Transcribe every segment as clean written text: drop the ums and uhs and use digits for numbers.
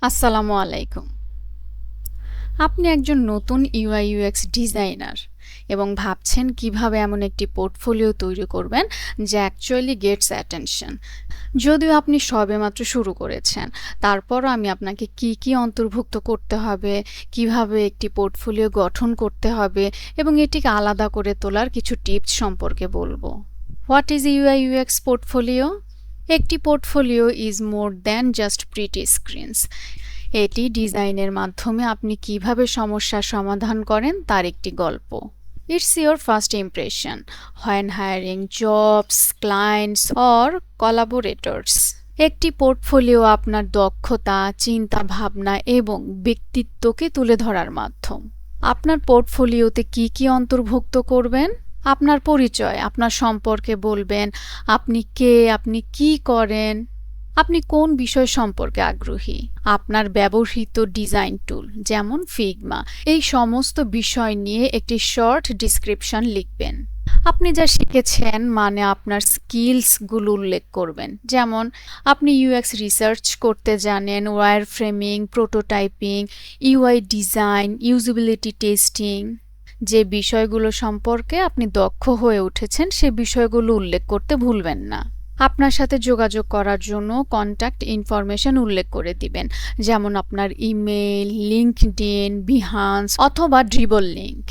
আসসালামু আলাইকুম। আপনি একজন নতুন ইউআই ইউএক্স ডিজাইনার এবং ভাবছেন কিভাবে এমন একটি পোর্টফোলিও তৈরি করবেন যা অ্যাকচুয়ালি গেটস অ্যাটেনশন। যদিও আপনি সবেমাত্র শুরু করেছেন, তারপরও আমি আপনাকে কি কি অন্তর্ভুক্ত করতে হবে, কিভাবে একটি পোর্টফোলিও গঠন করতে হবে এবং এটিকে আলাদা করে তোলার কিছু টিপস সম্পর্কে বলবো। What is UI UX portfolio? একটি portfolio is more than just pretty screens. এটি ডিজাইনের মাধ্যমে আপনি কিভাবে সমস্যার সমাধান করেন তার একটি গল্প। It's your first impression when hiring jobs, clients or collaborators. একটি পোর্টফোলিও আপনার দক্ষতা, চিন্তা ভাবনা এবং ব্যক্তিত্বকে তুলে ধরার মাধ্যম। আপনার পোর্টফোলিওতে কি কি অন্তর্ভুক্ত করবেন? আপনার পরিচয়, আপনার সম্পর্কে বলবেন, আপনি কে, আপনি কি করেন, আপনি কোন বিষয় সম্পর্কে আগ্রহী, আপনার ব্যবহৃত ডিজাইন টুল যেমন ফিগমা, এই সমস্ত বিষয় নিয়ে একটি শর্ট ডিসক্রিপশন লিখবেন। আপনি যা শিখেছেন মানে আপনার স্কিলসগুলো উল্লেখ করবেন, যেমন আপনি ইউএক্স রিসার্চ করতে জানেন, wire framing, prototyping, UI design, usability testing. যে বিষয়গুলো সম্পর্কে আপনি দক্ষ হয়ে উঠেছেন সে বিষয়গুলো উল্লেখ করতে ভুলবেন না। আপনার সাথে যোগাযোগ করার জন্য কন্ট্যাক্ট ইনফরমেশন উল্লেখ করে দিবেন, যেমন আপনার ইমেল, লিঙ্কডইন, বিহান্স অথবা ড্রিবল লিংক।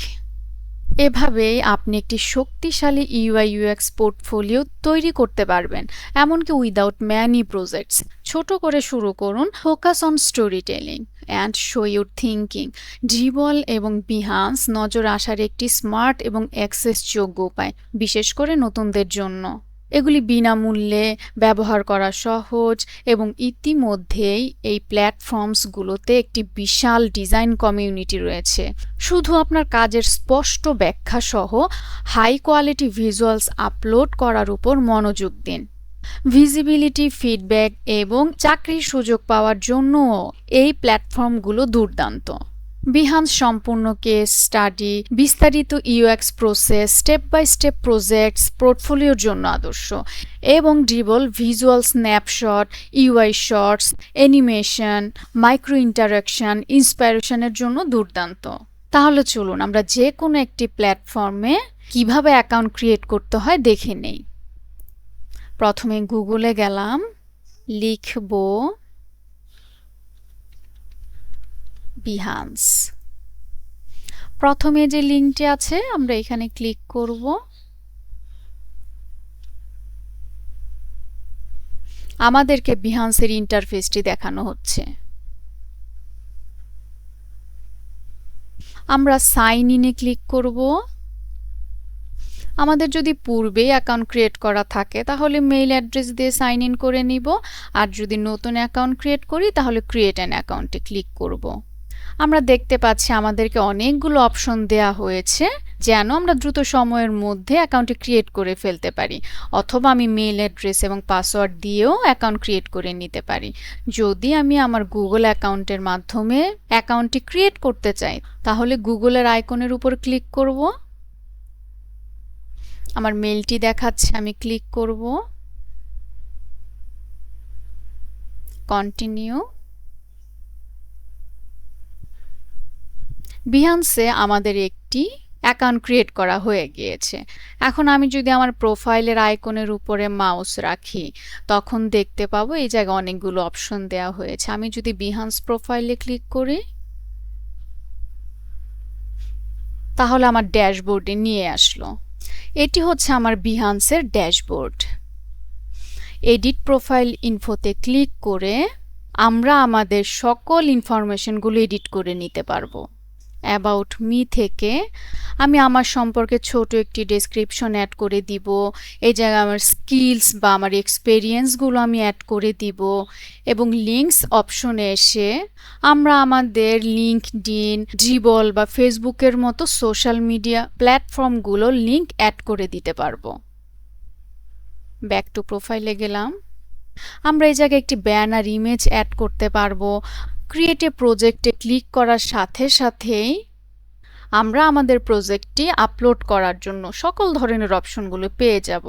এভাবেই আপনি একটি শক্তিশালী ইউআই ইউএক্স পোর্টফোলিও তৈরি করতে পারবেন, এমনকি উইদাউট ম্যানি প্রজেক্টস। ছোট করে শুরু করুন, focus on story telling and show your thinking. Dribble এবং বিহান্স নজর আসার একটি স্মার্ট এবং অ্যাক্সেসযোগ্য উপায়, বিশেষ করে নতুনদের জন্য। এগুলি বিনামূল্যে, ব্যবহার করা সহজ এবং ইতিমধ্যেই এই প্ল্যাটফর্মসগুলোতে একটি বিশাল ডিজাইন কমিউনিটি রয়েছে। শুধু আপনার কাজের স্পষ্ট ব্যাখ্যা সহ হাই কোয়ালিটি ভিজুয়ালস আপলোড করার উপর মনোযোগ দিন। ভিজিবিলিটি, ফিডব্যাক এবং চাকরির সুযোগ পাওয়ার জন্যও এই প্ল্যাটফর্মগুলো দুর্দান্ত। বিহান্স সম্পূর্ণ কেস স্টাডি, বিস্তারিত UX process, step by step projects, পোর্টফোলিওর জন্য আদর্শ। এবং Dribbble visual snapshot, UI shorts, animation, micro interaction, ইন্সপাইরেশনের জন্য দুর্দান্ত। তাহলে চলুন আমরা যে কোনো একটি প্ল্যাটফর্মে কিভাবে অ্যাকাউন্ট ক্রিয়েট করতে হয় দেখে নেই। প্রথমে গুগলে গেলাম, লিখব বিহান্স। প্রথমে যে লিঙ্কটি আছে আমরা এখানে ক্লিক করব। আমাদেরকে বিহান্সের ইন্টারফেসটি দেখানো হচ্ছে। আমরা সাইন ইনে ক্লিক করব। আমাদের যদি পূর্বে অ্যাকাউন্ট ক্রিয়েট করা থাকে তাহলে মেইল অ্যাড্রেস দিয়ে সাইন ইন করে নিব, আর যদি নতুন অ্যাকাউন্ট ক্রিয়েট করি তাহলে ক্রিয়েট অ্যান অ্যাকাউন্টে ক্লিক করব। আমরা দেখতে পাচ্ছি আমাদেরকে অনেকগুলো অপশন দেয়া হয়েছে যেন আমরা দ্রুত সময়ের মধ্যে অ্যাকাউন্টটি ক্রিয়েট করে ফেলতে পারি, অথবা আমি মেইল অ্যাড্রেস এবং পাসওয়ার্ড দিয়েও অ্যাকাউন্ট ক্রিয়েট করে নিতে পারি। যদি আমি আমার গুগল অ্যাকাউন্টের মাধ্যমে অ্যাকাউন্টটি ক্রিয়েট করতে চাই তাহলে গুগলের আইকনের উপর ক্লিক করব। আমার মেইলটি দেখাচ্ছে, আমি ক্লিক করব, কন্টিনিউ। বিহান্সে আমাদের একটি অ্যাকাউন্ট ক্রিয়েট করা হয়ে গিয়েছে। এখন আমি যদি আমার প্রোফাইলের আইকনের উপরে মাউস রাখি তখন দেখতে পাবো এই জায়গায় অনেকগুলো অপশন দেওয়া হয়েছে। আমি যদি বিহান্স প্রোফাইলে ক্লিক করি তাহলে আমার ড্যাশবোর্ডে নিয়ে আসলো। এটি হচ্ছে আমার বিহান্সের ড্যাশবোর্ড। এডিট প্রোফাইল ইনফোতে ক্লিক করে আমরা আমাদের সকল ইনফরমেশনগুলো এডিট করে নিতে পারবো। অ্যাবাউট মি থেকে আমি আমার সম্পর্কে ছোট একটি ডেসক্রিপশন অ্যাড করে দিব। এই জায়গায় আমার স্কিলস বা আমার এক্সপেরিয়েন্সগুলো আমি অ্যাড করে দিব। এবং লিঙ্কস অপশনে এসে আমরা আমাদের লিঙ্কডইন, ড্রিবল বা ফেসবুকের মতো সোশ্যাল মিডিয়া প্ল্যাটফর্মগুলো লিঙ্ক অ্যাড করে দিতে পারবো। ব্যাক টু প্রোফাইলে গেলাম। আমরা এই জায়গায় একটি ব্যানার ইমেজ অ্যাড করতে পারবো। ক্রিয়েট এ প্রজেক্টে ক্লিক করার সাথে সাথেই আমরা আমাদের প্রজেক্টটি আপলোড করার জন্য সকল ধরনের অপশনগুলো পেয়ে যাব।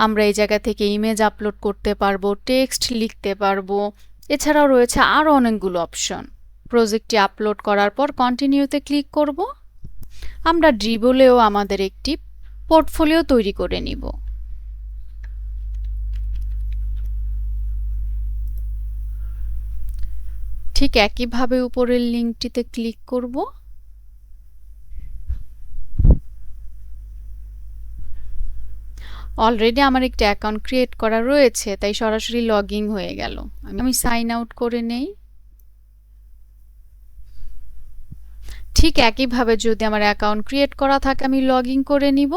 আমরা এই জায়গা থেকে ইমেজ আপলোড করতে পারবো, টেক্সট লিখতে পারবো, এছাড়াও রয়েছে আরও অনেকগুলো অপশন। প্রজেক্টটি আপলোড করার পর কন্টিনিউতে ক্লিক করব। আমরা ড্রিবলেও আমাদের একটি পোর্টফোলিও তৈরি করে নিব। ঠিক একইভাবে উপরের লিঙ্কটিতে ক্লিক করব। অলরেডি আমার একটি অ্যাকাউন্ট ক্রিয়েট করা রয়েছে, তাই সরাসরি লগ ইন হয়ে গেল। আমি সাইন আউট করে নেই। ঠিক একইভাবে যদি আমার অ্যাকাউন্ট ক্রিয়েট করা থাকে আমি লগ ইন করে নিব,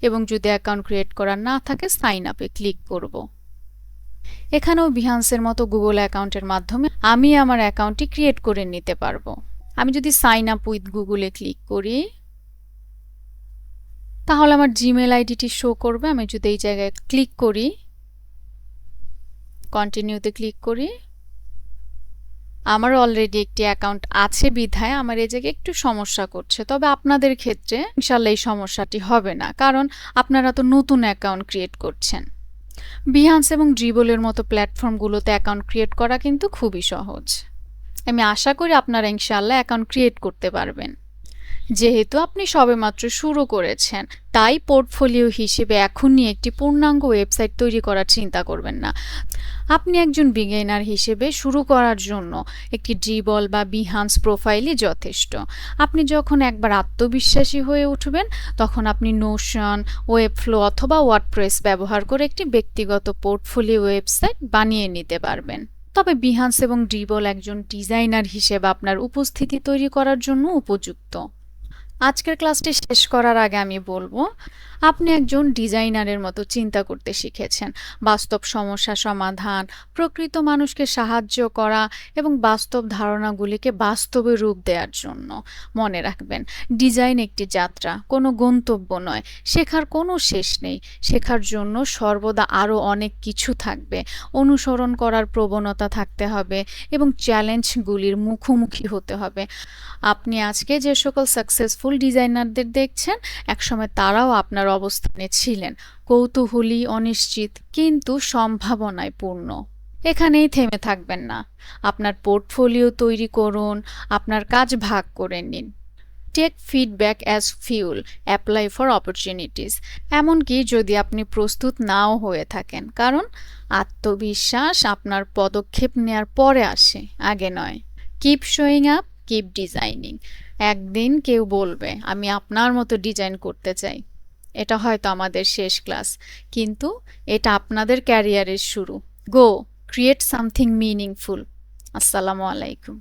এবং যদি অ্যাকাউন্ট ক্রিয়েট করা না থাকে সাইন আপে ক্লিক করব। এখানেও বিহান্সের মতো গুগল অ্যাকাউন্টের মাধ্যমে আমি আমার অ্যাকাউন্টটি ক্রিয়েট করে নিতে পারবো। আমি যদি সাইন আপ উইথ গুগলে ক্লিক করি তাহলে আমার জিমেল আইডিটি শো করবে। আমি যদি এই জায়গায় ক্লিক করি, কন্টিনিউতে ক্লিক করি, আমার অলরেডি একটি অ্যাকাউন্ট আছে বিধায় আমার এই জায়গায় একটু সমস্যা করছে। তবে আপনাদের ক্ষেত্রে ইনশাআল্লাহ এই সমস্যাটি হবে না, কারণ আপনারা তো নতুন অ্যাকাউন্ট ক্রিয়েট করছেন। বিহান্স এবং ড্রিবলের মতো প্ল্যাটফর্মগুলোতে অ্যাকাউন্ট ক্রিয়েট করা কিন্তু খুবই সহজ। আমি আশা করি আপনারা ইনশাআল্লাহ অ্যাকাউন্ট ক্রিয়েট করতে পারবেন। যেহেতু আপনি সবেমাত্র শুরু করেছেন, তাই পোর্টফোলিও হিসেবে এখনই একটি পূর্ণাঙ্গ ওয়েবসাইট তৈরি করার চিন্তা করবেন না। আপনি একজন বিগিনার হিসেবে শুরু করার জন্য একটি ড্রিবল বা বিহান্স প্রোফাইলই যথেষ্ট। আপনি যখন একবার আত্মবিশ্বাসী হয়ে উঠবেন, তখন আপনি নোশন, ওয়েবফ্লো অথবা ওয়ার্ডপ্রেস ব্যবহার করে একটি ব্যক্তিগত পোর্টফোলিও ওয়েবসাইট বানিয়ে নিতে পারবেন। তবে বিহান্স এবং ড্রিবল একজন ডিজাইনার হিসেবে আপনার উপস্থিতি তৈরি করার জন্য উপযুক্ত। আজকের ক্লাসটি শেষ করার আগে আমি বলবো, আপনি একজন ডিজাইনারের মতো চিন্তা করতে শিখেছেন। বাস্তব সমস্যা সমাধান, প্রকৃত মানুষকে সাহায্য করা এবং বাস্তব ধারণাগুলিকে বাস্তবে রূপ দেওয়ার জন্য। মনে রাখবেন, ডিজাইন একটি যাত্রা, কোনো গন্তব্য নয়। শেখার কোনো শেষ নেই। শেখার জন্য সর্বদা আরও অনেক কিছু থাকবে। অনুসরণ করার প্রবণতা থাকতে হবে এবং চ্যালেঞ্জগুলির মুখোমুখি হতে হবে। আপনি আজকে যে সকল সাকসেসফুল ডিজাইনারদের দেখছেন, একসময় তারাও আপনার অবস্থানে ছিলেন, কৌতূহলী, অনিশ্চিত, কিন্তু সম্ভাবনায় পূর্ণ। এখানেই থেমে থাকবেন না। আপনার পোর্টফোলিও তৈরি করুন, আপনার কাজ ভাগ করে নিন। Take feedback as fuel, apply for opportunities. এমনকি যদি আপনি প্রস্তুত নাও হয়ে থাকেন, কারণ আত্মবিশ্বাস আপনার পদক্ষেপ নেওয়ার পরে আসে, আগে নয়। Keep showing up, keep designing. একদিন কেউ বলবে আমি আপনার মতো ডিজাইন করতে চাই। এটা হয়তো আমাদের শেষ ক্লাস, কিন্তু এটা আপনাদের ক্যারিয়ারের শুরু। গো ক্রিয়েট সামথিং মিনিংফুল। আসসালামু আলাইকুম।